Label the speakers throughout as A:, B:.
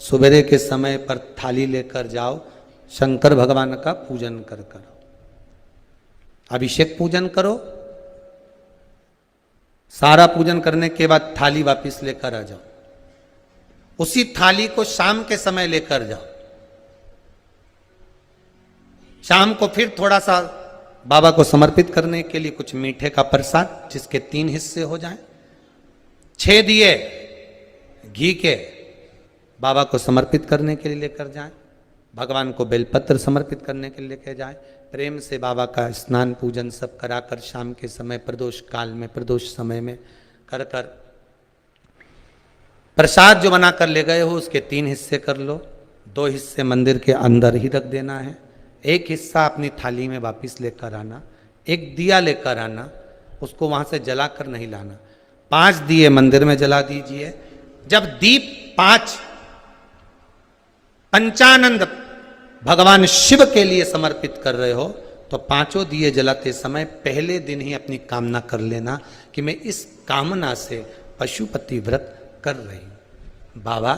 A: सवेरे के समय पर थाली लेकर जाओ, शंकर भगवान का पूजन कर करो, अभिषेक पूजन करो। सारा पूजन करने के बाद थाली वापस लेकर आ जाओ। उसी थाली को शाम के समय लेकर जाओ। शाम को फिर थोड़ा सा बाबा को समर्पित करने के लिए कुछ मीठे का प्रसाद, जिसके 3 हिस्से हो जाएं। 6 दिए घी के बाबा को समर्पित करने के लिए लेकर जाएं। भगवान को बेलपत्र समर्पित करने के लिए लेकर जाएं। प्रेम से बाबा का स्नान पूजन सब कराकर शाम के समय प्रदोष काल में, प्रदोष समय में कर कर प्रसाद जो बनाकर ले गए हो उसके 3 हिस्से कर लो। 2 हिस्से मंदिर के अंदर ही रख देना है। 1 हिस्सा अपनी थाली में वापिस लेकर आना। 1 दिया लेकर आना, उसको वहां से जलाकर नहीं लाना। 5 दिए मंदिर में जला दीजिए। जब दीप 5 पंचानंद भगवान शिव के लिए समर्पित कर रहे हो तो 5 दिए जलाते समय पहले दिन ही अपनी कामना कर लेना कि मैं इस कामना से पशुपति व्रत कर रही हूं। बाबा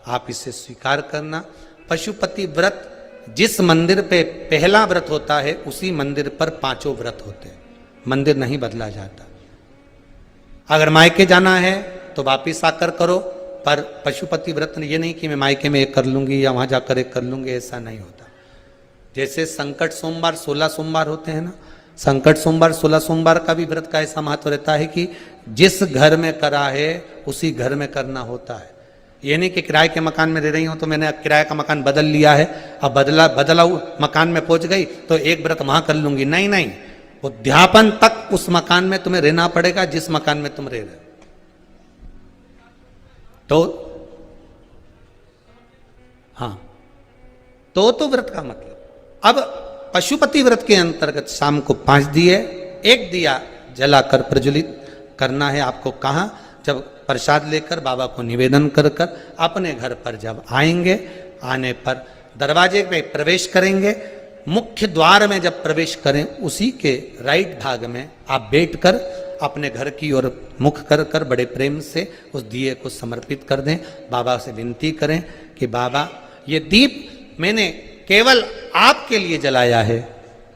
A: आप इसे स्वीकार करना। पशुपति व्रत जिस मंदिर पे पहला व्रत होता है उसी मंदिर पर 5 व्रत होते हैं। मंदिर नहीं बदला जाता। अगर मायके जाना है तो वापिस आकर करो, पर पशुपति व्रत ये नहीं कि मैं मायके में 1 कर लूंगी या वहां जाकर 1 कर लूंगी, ऐसा नहीं होता। जैसे संकट सोमवार 16 सोमवार होते हैं ना, संकट सोमवार 16 सोमवार का भी व्रत का ऐसा महत्व रहता है कि जिस घर में करा है उसी घर में करना होता है। ये नहीं कि किराए के मकान में रह रही हूं तो मैंने किराए का मकान बदल लिया है, अब बदला मकान में पहुंच गई तो 1 व्रत वहां कर लूंगी। नहीं नहीं, उद्यापन तक उस मकान में तुम्हें रहना पड़ेगा जिस मकान में तुम रह रहे हो। तो हाँ, तो व्रत का मतलब। अब पशुपति व्रत के अंतर्गत शाम को 5 दिए, 1 दिया जलाकर प्रज्वलित करना है आपको। कहाँ? जब प्रसाद लेकर बाबा को निवेदन कर कर अपने घर पर जब आएंगे, आने पर दरवाजे पे प्रवेश करेंगे। मुख्य द्वार में जब प्रवेश करें उसी के राइट भाग में आप बैठकर अपने घर की ओर मुख कर कर बड़े प्रेम से उस दिए को समर्पित कर दें। बाबा से विनती करें कि बाबा ये दीप मैंने केवल आपके लिए जलाया है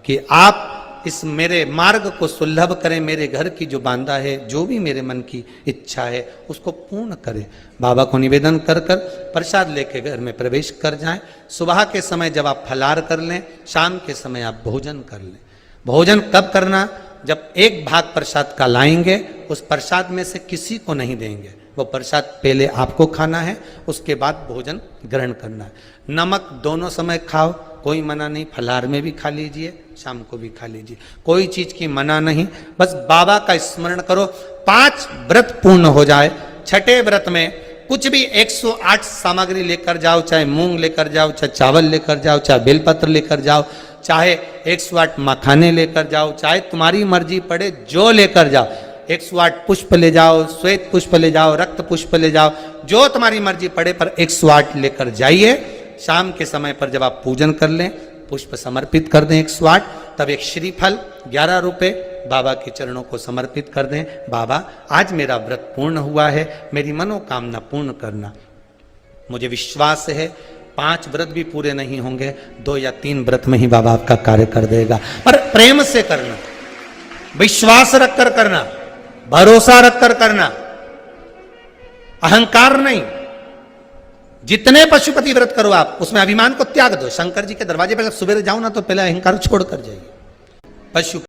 A: कि आप इस मेरे मार्ग को सुलभ करें, मेरे घर की जो बांधा है, जो भी मेरे मन की इच्छा है उसको पूर्ण करें। बाबा को निवेदन कर कर प्रसाद लेके घर में प्रवेश कर जाएं। सुबह के समय जब आप फलाहार कर लें, शाम के समय आप भोजन कर लें। भोजन कब करना? जब 1 भाग प्रसाद का लाएंगे, उस प्रसाद में से किसी को नहीं देंगे। वो प्रसाद पहले आपको खाना है, उसके बाद भोजन ग्रहण करना है। नमक दोनों समय खाओ, कोई मना नहीं। फलाहार में भी खा लीजिए, शाम को भी खा लीजिए, कोई चीज की मना नहीं। बस बाबा का स्मरण करो। 5 व्रत पूर्ण हो जाए। 6ठे व्रत में कुछ भी 108 सामग्री लेकर जाओ, चाहे मूंग लेकर जाओ, चाहे चावल लेकर जाओ, चाहे बेलपत्र लेकर जाओ, चाहे 108 मखाने लेकर जाओ, चाहे तुम्हारी मर्जी पड़े जो लेकर जाओ। 108 पुष्प ले जाओ, श्वेत पुष्प ले जाओ, रक्त पुष्प ले जाओ, जो तुम्हारी मर्जी पड़े, पर 108 लेकर जाइए। शाम के समय पर जब आप पूजन कर लें, पुष्प समर्पित कर दें 108, तब एक श्रीफल 11 रुपए बाबा के चरणों को समर्पित कर दें। बाबा आज मेरा व्रत पूर्ण हुआ है, मेरी मनोकामना पूर्ण करना। मुझे विश्वास है 5 व्रत भी पूरे नहीं होंगे, 2 या 3 व्रत में ही बाबा आपका कार्य कर देगा। पर प्रेम से करना, विश्वास रखकर करना, भरोसा रखकर करना, अहंकार नहीं। जितने पशुपति व्रत करो आप, उसमें अभिमान को त्याग दो। शंकर जी के दरवाजे पर जब सुबह जाओ ना तो पहले अहंकार छोड़ कर जाइए। पशु